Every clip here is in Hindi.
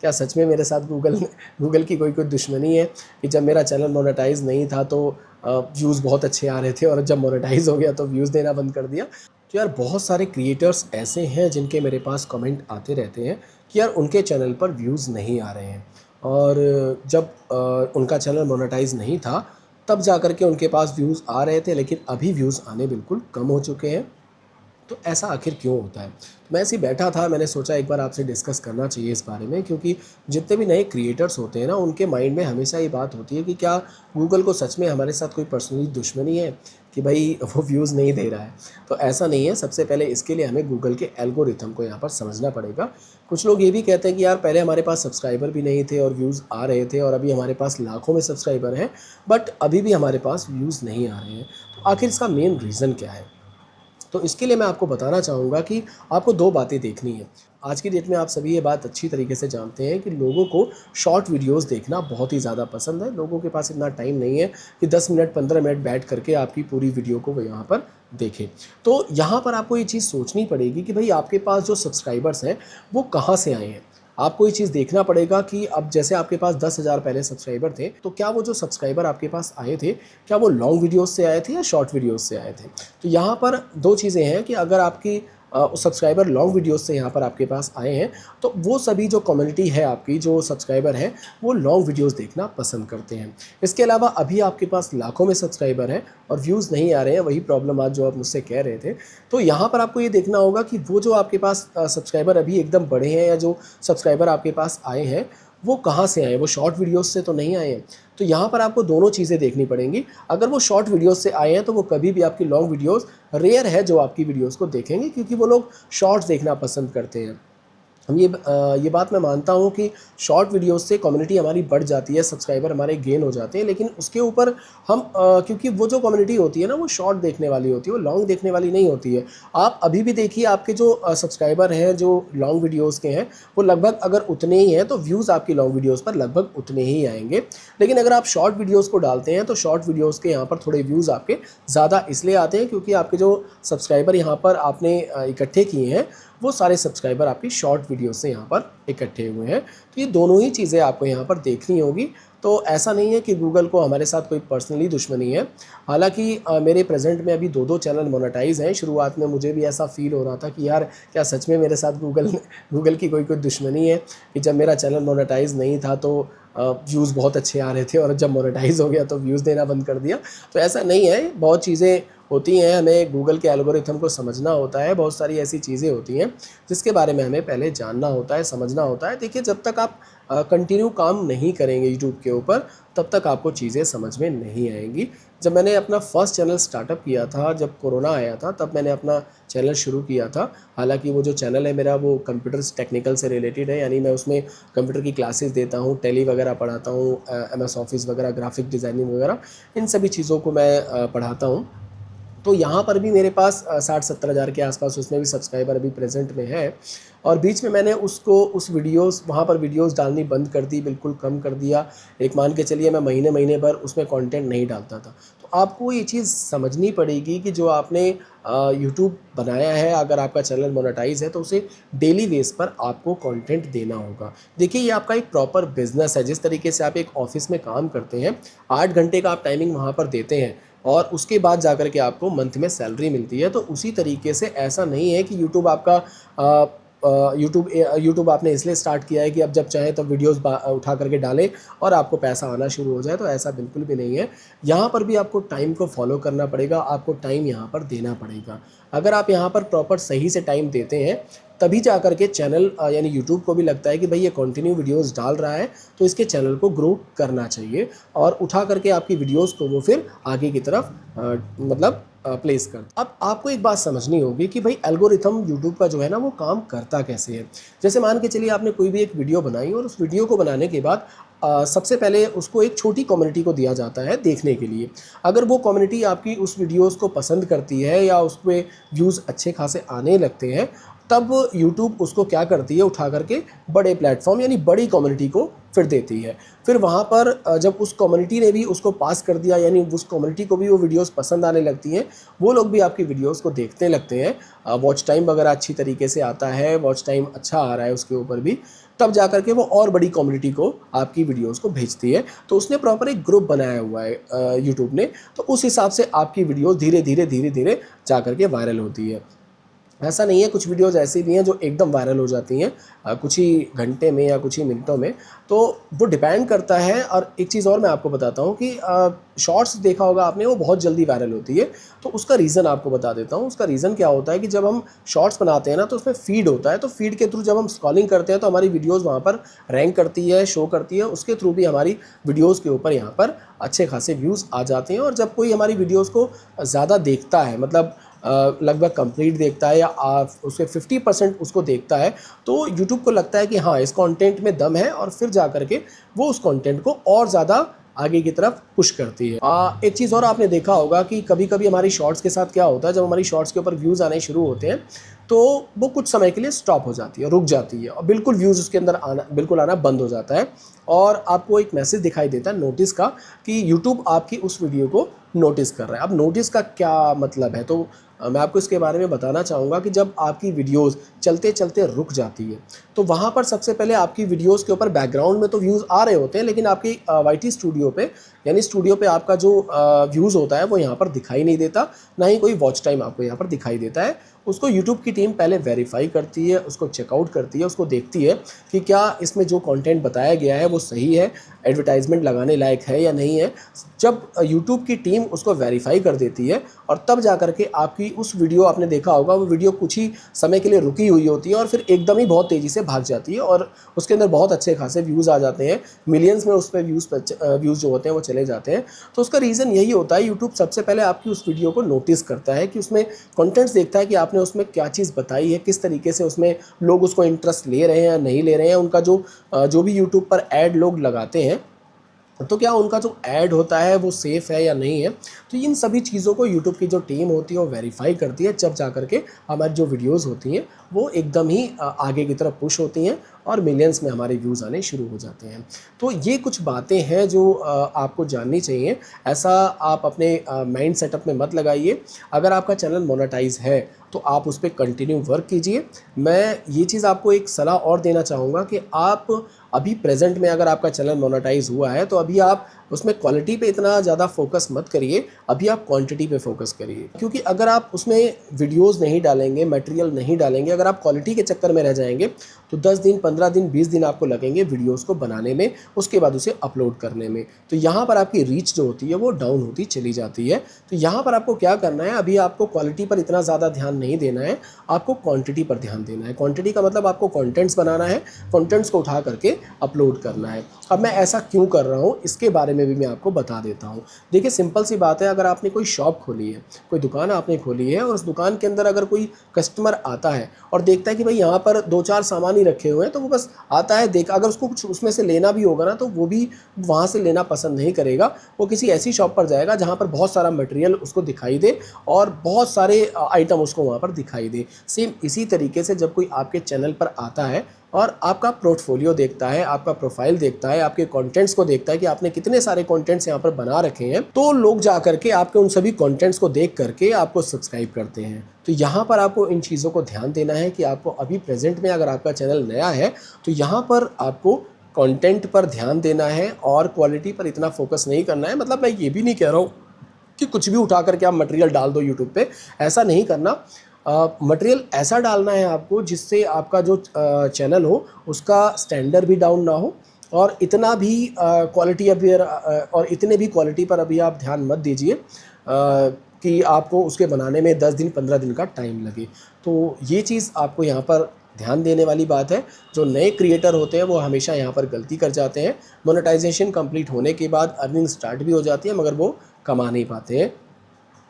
क्या सच में मेरे साथ गूगल की कोई दुश्मनी है कि जब मेरा चैनल मोनेटाइज़ नहीं था तो व्यूज़ बहुत अच्छे आ रहे थे और जब मोनेटाइज़ हो गया तो व्यूज़ देना बंद कर दिया। तो यार बहुत सारे क्रिएटर्स ऐसे हैं जिनके मेरे पास कमेंट आते रहते हैं कि यार उनके चैनल पर व्यूज़ नहीं आ रहे हैं और जब उनका चैनल मोनेटाइज़ नहीं था तब जा कर के उनके पास व्यूज़ आ रहे थे, लेकिन अभी व्यूज़ आने बिल्कुल कम हो चुके हैं। तो ऐसा आखिर क्यों होता है? तो मैं ऐसे ही बैठा था, मैंने सोचा एक बार आपसे डिस्कस करना चाहिए इस बारे में, क्योंकि जितने भी नए क्रिएटर्स होते हैं ना, उनके माइंड में हमेशा ये बात होती है कि क्या गूगल को सच में हमारे साथ कोई पर्सनली दुश्मनी है कि भाई वो व्यूज़ नहीं दे रहा है। तो ऐसा नहीं है। सबसे पहले इसके लिए हमें गूगल के एल्गोरिथम को यहाँ पर समझना पड़ेगा। कुछ लोग ये भी कहते हैं कि यार पहले हमारे पास सब्सक्राइबर भी नहीं थे और व्यूज़ आ रहे थे और अभी हमारे पास लाखों में सब्सक्राइबर हैं, बट अभी भी हमारे पास व्यूज़ नहीं आ रहे हैं। तो आखिर इसका मेन रीज़न क्या है? तो इसके लिए मैं आपको बताना चाहूँगा कि आपको 2 बातें देखनी है। आज की डेट में आप सभी ये बात अच्छी तरीके से जानते हैं कि लोगों को शॉर्ट वीडियोज़ देखना बहुत ही ज़्यादा पसंद है। लोगों के पास इतना टाइम नहीं है कि 10 मिनट 15 मिनट बैठ करके आपकी पूरी वीडियो को वो यहाँ पर देखें। तो यहाँ पर आपको ये चीज़ सोचनी पड़ेगी कि भई आपके पास जो सब्सक्राइबर्स हैं, वो कहाँ से आए हैं? आपको ये चीज़ देखना पड़ेगा कि अब जैसे आपके पास 10,000 पहले सब्सक्राइबर थे, तो क्या वो जो सब्सक्राइबर आपके पास आए थे, क्या वो लॉन्ग वीडियोज़ से आए थे या शॉर्ट वीडियोज़ से आए थे? तो यहाँ पर 2 चीज़ें हैं कि अगर आपकी सब्सक्राइबर लॉन्ग वीडियोज़ से यहाँ पर आपके पास आए हैं, तो वो सभी जो कम्युनिटी है आपकी, जो सब्सक्राइबर हैं, वो लॉन्ग वीडियोज़ देखना पसंद करते हैं। इसके अलावा अभी आपके पास लाखों में सब्सक्राइबर हैं और व्यूज़ नहीं आ रहे हैं, वही प्रॉब्लम आज जो आप मुझसे कह रहे थे। तो यहाँ पर आपको ये देखना होगा कि वो जो आपके पास सब्सक्राइबर अभी एकदम बढ़े हैं या जो सब्सक्राइबर आपके पास आए हैं, वो कहाँ से आए हैं? वो शॉर्ट वीडियोज़ से तो नहीं आए हैं। तो यहाँ पर आपको दोनों चीज़ें देखनी पड़ेंगी। अगर वो शॉर्ट वीडियोज़ से आए हैं तो वो कभी भी आपकी लॉन्ग वीडियोज़ रेयर है जो आपकी वीडियोज़ को देखेंगे, क्योंकि वो लोग शॉर्ट्स देखना पसंद करते हैं। ये बात मैं मानता हूँ कि शॉर्ट वीडियोज़ से कम्युनिटी हमारी बढ़ जाती है, सब्सक्राइबर हमारे गेन हो जाते हैं, लेकिन उसके ऊपर हम क्योंकि वो जो कम्युनिटी होती है ना, वो शॉर्ट देखने वाली होती है, वो लॉन्ग देखने वाली नहीं होती है। आप अभी भी देखिए, आपके जो सब्सक्राइबर हैं जो लॉन्ग वीडियोज़ के हैं, वो लगभग अगर उतने ही हैं तो व्यूज़ आपकी लॉन्ग वीडियोज़ पर लगभग उतने ही आएँगे। लेकिन अगर आप शॉर्ट वीडियोज़ को डालते हैं तो शॉर्ट वीडियोज़ के यहाँ पर थोड़े व्यूज़ आपके ज़्यादा इसलिए आते हैं क्योंकि आपके जो सब्सक्राइबर यहाँ पर आपने इकट्ठे किए हैं, वो सारे सब्सक्राइबर आपकी शॉर्ट वीडियो से यहाँ पर इकट्ठे हुए हैं। तो ये दोनों ही चीज़ें आपको यहाँ पर देखनी होगी। तो ऐसा नहीं है कि गूगल को हमारे साथ कोई पर्सनली दुश्मनी है। हालाँकि मेरे प्रेज़ेंट में अभी 2-2 चैनल मोनेटाइज़ हैं। शुरुआत में मुझे भी ऐसा फ़ील हो रहा था कि यार क्या सच में मेरे साथ गूगल की कोई दुश्मनी है कि जब मेरा चैनल मोनेटाइज़ नहीं था तो व्यूज़ बहुत अच्छे आ रहे थे और जब मोनेटाइज़ हो गया तो व्यूज़ देना बंद कर दिया। तो ऐसा नहीं है, बहुत चीज़ें होती हैं, हमें गूगल के एल्गोरिथम को समझना होता है। बहुत सारी ऐसी चीज़ें होती हैं जिसके बारे में हमें पहले जानना होता है, समझना होता है। देखिए, जब तक आप कंटिन्यू काम नहीं करेंगे यूट्यूब के ऊपर, तब तक आपको चीज़ें समझ में नहीं आएँगी। जब मैंने अपना फर्स्ट चैनल स्टार्टअप किया था, जब कोरोना आया था, तब मैंने अपना चैनल शुरू किया था। हालाँकि वो जो चैनल है मेरा, वो कंप्यूटर्स टेक्निकल से रिलेटेड है, यानी मैं उसमें कंप्यूटर की क्लासेस देता हूँ, टैली वगैरह पढ़ाता हूँ, एमएस ऑफ़िस वगैरह, ग्राफ़िक डिज़ाइनिंग वगैरह, इन सभी चीज़ों को मैं पढ़ाता हूँ। तो यहाँ पर भी मेरे पास 60-70 हज़ार के आसपास उसमें भी सब्सक्राइबर अभी प्रेज़ेंट में है। और बीच में मैंने उस वीडियोज़ वहाँ पर वीडियोज़ डालनी बंद कर दी, बिल्कुल कम कर दिया। एक मान के चलिए मैं महीने भर उसमें कंटेंट नहीं डालता था। तो आपको ये चीज़ समझनी पड़ेगी कि जो आपने यूट्यूब बनाया है, अगर आपका चैनल मोनेटाइज़ है तो उसे डेली बेस पर आपको कंटेंट देना होगा। देखिए, ये आपका एक प्रॉपर बिज़नेस है। जिस तरीके से आप एक ऑफ़िस में काम करते हैं, 8 घंटे का आप टाइमिंग वहाँ पर देते हैं और उसके बाद जाकर के आपको मंथ में सैलरी मिलती है। तो उसी तरीके से ऐसा नहीं है कि यूट्यूब आपका यूट्यूब आपने इसलिए स्टार्ट किया है कि अब जब चाहें तब वीडियोज़ उठा करके डालें और आपको पैसा आना शुरू हो जाए, तो ऐसा बिल्कुल भी नहीं है। यहाँ पर भी आपको टाइम को फ़ॉलो करना पड़ेगा, आपको टाइम यहाँ पर देना पड़ेगा। अगर आप यहाँ पर प्रॉपर सही से टाइम देते हैं, तभी जा कर के चैनल यानी यूट्यूब को भी लगता है कि भई ये कंटिन्यू वीडियोज़ डाल रहा है, तो इसके चैनल को ग्रो करना चाहिए और उठा करके आपकी वीडियोज़ को वो फिर आगे की तरफ मतलब प्लेस कर। अब आपको एक बात समझनी होगी कि भाई एल्गोरिथम यूट्यूब का जो है ना, वो काम करता कैसे है। जैसे मान के चलिए आपने कोई भी एक वीडियो बनाई और उस वीडियो को बनाने के बाद सबसे पहले उसको एक छोटी कम्युनिटी को दिया जाता है देखने के लिए। अगर वो कम्युनिटी आपकी उस वीडियोज़ को पसंद करती है या उस पे व्यूज़ अच्छे खासे आने लगते हैं, तब यूट्यूब उसको क्या करती है, उठा करके बड़े प्लेटफॉर्म यानी बड़ी कम्युनिटी को फिर देती है। फिर वहाँ पर जब उस कम्युनिटी ने भी उसको पास कर दिया, यानी उस कम्युनिटी को भी वो वीडियोज़ पसंद आने लगती हैं, वो लोग भी आपकी वीडियोज़ को देखने लगते हैं। वॉच टाइम वगैरह अच्छी तरीके से आता है, वॉच टाइम अच्छा आ रहा है उसके ऊपर भी। तब जा कर के वो और बड़ी कम्युनिटी को आपकी वीडियोस को भेजती है। तो उसने प्रॉपर एक ग्रुप बनाया हुआ है यूट्यूब ने, तो उस हिसाब से आपकी वीडियोस धीरे धीरे जा कर के वायरल होती है। ऐसा नहीं है, कुछ वीडियोज़ ऐसी भी हैं जो एकदम वायरल हो जाती हैं कुछ ही घंटे में या कुछ ही मिनटों में। तो वो डिपेंड करता है। और एक चीज़ और मैं आपको बताता हूँ कि शॉर्ट्स देखा होगा आपने, वो बहुत जल्दी वायरल होती है। तो उसका रीज़न आपको बता देता हूँ। उसका रीज़न क्या होता है कि जब हम शॉर्ट्स बनाते हैं ना, तो उसमें फ़ीड होता है। तो फ़ीड के थ्रू जब हम स्क्रॉलिंग करते हैं तो हमारी वीडियोज़ वहाँ पर रैंक करती है, शो करती है। उसके थ्रू भी हमारी वीडियोज़ के ऊपर यहाँ पर अच्छे खासे व्यूज़ आ जाते हैं। और जब कोई हमारी वीडियोज़ को ज़्यादा देखता है, मतलब लगभग कंप्लीट देखता है या उसके 50% उसको देखता है, तो यूट्यूब को लगता है कि हाँ, इस कंटेंट में दम है, और फिर जा कर के वो उस कंटेंट को और ज़्यादा आगे की तरफ पुश करती है। एक चीज़ और आपने देखा होगा कि कभी-कभी हमारी शॉर्ट्स के साथ क्या होता है, जब हमारी शॉर्ट्स के ऊपर व्यूज़ आने शुरू होते हैं, तो वो कुछ समय के लिए स्टॉप हो जाती है, रुक जाती है, और बिल्कुल व्यूज़ उसके अंदर आना बंद हो जाता है। और आपको एक मैसेज दिखाई देता है नोटिस का कि यूट्यूब आपकी उस वीडियो को नोटिस कर रहा है। अब नोटिस का क्या मतलब है, तो मैं आपको इसके बारे में बताना चाहूँगा कि जब आपकी वीडियोज़ चलते-चलते रुक जाती है, तो वहाँ पर सबसे पहले आपकी वीडियोज़ के ऊपर बैकग्राउंड में तो व्यूज़ आ रहे होते हैं, लेकिन आपकी वाईटी स्टूडियो पे, यानी स्टूडियो पे आपका जो व्यूज़ होता है वो यहाँ पर दिखाई नहीं देता, ना ही कोई वॉच टाइम आपको यहाँ पर दिखाई देता है। उसको यूट्यूब की टीम पहले वेरीफाई करती है, उसको चेकआउट करती है, उसको देखती है कि क्या इसमें जो कंटेंट बताया गया है वो सही है, एडवर्टाइजमेंट लगाने लायक है या नहीं है। जब यूट्यूब की टीम उसको वेरीफाई कर देती है, और तब जा कर के आपकी उस वीडियो, आपने देखा होगा वो वीडियो कुछ ही समय के लिए रुकी हुई होती है और फिर एकदम ही बहुत तेज़ी से भाग जाती है, और उसके अंदर बहुत अच्छे खासे व्यूज़ आ जाते हैं, मिलियंस में उस पर व्यूज़ जो होते हैं वो चले जाते हैं। तो उसका रीज़न यही होता है, यूट्यूब सबसे पहले आपकी उस वीडियो को नोटिस करता है कि उसमें कंटेंट्स देखता है कि आपने उसमें क्या चीज़ बताई है, किस तरीके से उसमें लोग उसको इंटरेस्ट ले रहे हैं या नहीं ले रहे हैं। उनका जो भी यूट्यूब पर ऐड लोग लगाते हैं, तो क्या उनका जो ऐड होता है वो सेफ़ है या नहीं है। तो इन सभी चीज़ों को यूट्यूब की जो टीम होती है वो वेरीफाई करती है, जब जा कर के हमारी जो वीडियोज़ होती हैं वो एकदम ही आगे की तरफ पुश होती हैं और मिलियंस में हमारे व्यूज़ आने शुरू हो जाते हैं। तो ये कुछ बातें हैं जो आपको जाननी चाहिए। ऐसा आप अपने माइंड सेटअप में मत लगाइए। अगर आपका चैनल मोनेटाइज है तो आप उस पर कंटिन्यू वर्क कीजिए। मैं ये चीज़ आपको एक सलाह और देना चाहूँगा कि आप अभी प्रेजेंट में, अगर आपका चैनल मोनेटाइज हुआ है, तो अभी आप उसमें क्वालिटी पे इतना ज़्यादा फोकस मत करिए, अभी आप क्वांटिटी पे फोकस करिए। क्योंकि अगर आप उसमें वीडियोस नहीं डालेंगे, मटेरियल नहीं डालेंगे, अगर आप क्वालिटी के चक्कर में रह जाएंगे, तो 10 दिन, 15 दिन, 20 दिन आपको लगेंगे वीडियोस को बनाने में, उसके बाद उसे अपलोड करने में। तो यहाँ पर आपकी रीच जो होती है वो डाउन होती चली जाती है। तो यहाँ पर आपको क्या करना है, अभी आपको क्वालिटी पर इतना ज़्यादा ध्यान नहीं देना है, आपको क्वांटिटी पर ध्यान देना है। क्वांटिटी का मतलब आपको कंटेंट्स बनाना है, कंटेंट्स को उठा करके अपलोड करना है। अब मैं ऐसा क्यों कर रहा हूँ, इसके बारे में भी मैं आपको बता देता हूँ। देखिए, सिंपल सी बात है, अगर आपने कोई शॉप खोली है, कोई दुकान आपने खोली है, और उस दुकान के अंदर अगर कोई कस्टमर आता है और देखता है कि भाई यहाँ पर 2-4 सामान ही रखे हुए हैं, तो वो बस आता है, देख, अगर उसको कुछ उसमें से लेना भी होगा ना, तो वो भी वहाँ से लेना पसंद नहीं करेगा। वो किसी ऐसी शॉप पर जाएगा जहाँ पर बहुत सारा मटेरियल उसको दिखाई दे और बहुत सारे आइटम उसको वहाँ पर दिखाई दे। सेम इसी तरीके से जब कोई आपके चैनल पर आता है और आपका पोर्टफोलियो देखता है, आपका प्रोफाइल देखता है, आपके कंटेंट्स को देखता है कि आपने कितने सारे कंटेंट्स यहाँ पर बना रखे हैं, तो लोग जा करके आपके उन सभी कंटेंट्स को देख करके आपको सब्सक्राइब करते हैं। तो यहाँ पर आपको इन चीज़ों को ध्यान देना है कि आपको अभी प्रेजेंट में, अगर आपका चैनल नया है, तो यहाँ पर आपको कंटेंट पर ध्यान देना है और क्वालिटी पर इतना फोकस नहीं करना है। मतलब मैं ये भी नहीं कह रहा हूँ कि कुछ भी उठा करके आप मटेरियल डाल दो यूट्यूब पे, ऐसा नहीं करना। मटेरियल ऐसा डालना है आपको जिससे आपका जो चैनल हो उसका स्टैंडर्ड भी डाउन ना हो, और इतना भी क्वालिटी अभी और इतने भी क्वालिटी पर अभी आप ध्यान मत दीजिए कि आपको उसके बनाने में 10 दिन 15 दिन का टाइम लगे। तो ये चीज़ आपको यहाँ पर ध्यान देने वाली बात है। जो नए क्रिएटर होते हैं वो हमेशा यहाँ पर गलती कर जाते हैं। मोनेटाइजेशन कंप्लीट होने के बाद अर्निंग स्टार्ट भी हो जाती है, मगर वो कमा नहीं पाते हैं।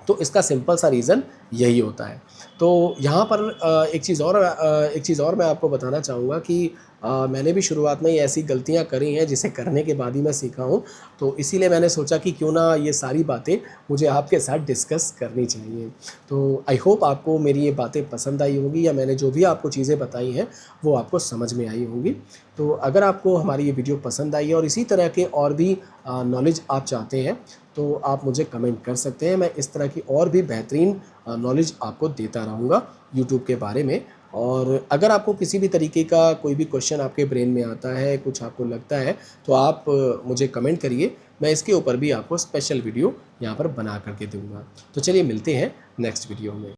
तो इसका सिंपल सा रीज़न यही होता है। तो यहाँ पर एक चीज़ और मैं आपको बताना चाहूँगा कि मैंने भी शुरुआत में ये ऐसी गलतियाँ करी हैं जिसे करने के बाद ही मैं सीखा हूँ। तो इसीलिए मैंने सोचा कि क्यों ना ये सारी बातें मुझे आपके साथ डिस्कस करनी चाहिए। तो आई होप आपको मेरी ये बातें पसंद आई होंगी, या मैंने जो भी आपको चीज़ें बताई हैं वो आपको समझ में आई होंगी। तो अगर आपको हमारी ये वीडियो पसंद आई है और इसी तरह के और भी नॉलेज आप चाहते हैं, तो आप मुझे कमेंट कर सकते हैं। मैं इस तरह की और भी बेहतरीन नॉलेज आपको देता रहूँगा यूट्यूब के बारे में। और अगर आपको किसी भी तरीके का कोई भी क्वेश्चन आपके ब्रेन में आता है, कुछ आपको लगता है, तो आप मुझे कमेंट करिए, मैं इसके ऊपर भी आपको स्पेशल वीडियो यहाँ पर बना करके दूँगा। तो चलिए मिलते हैं नेक्स्ट वीडियो में।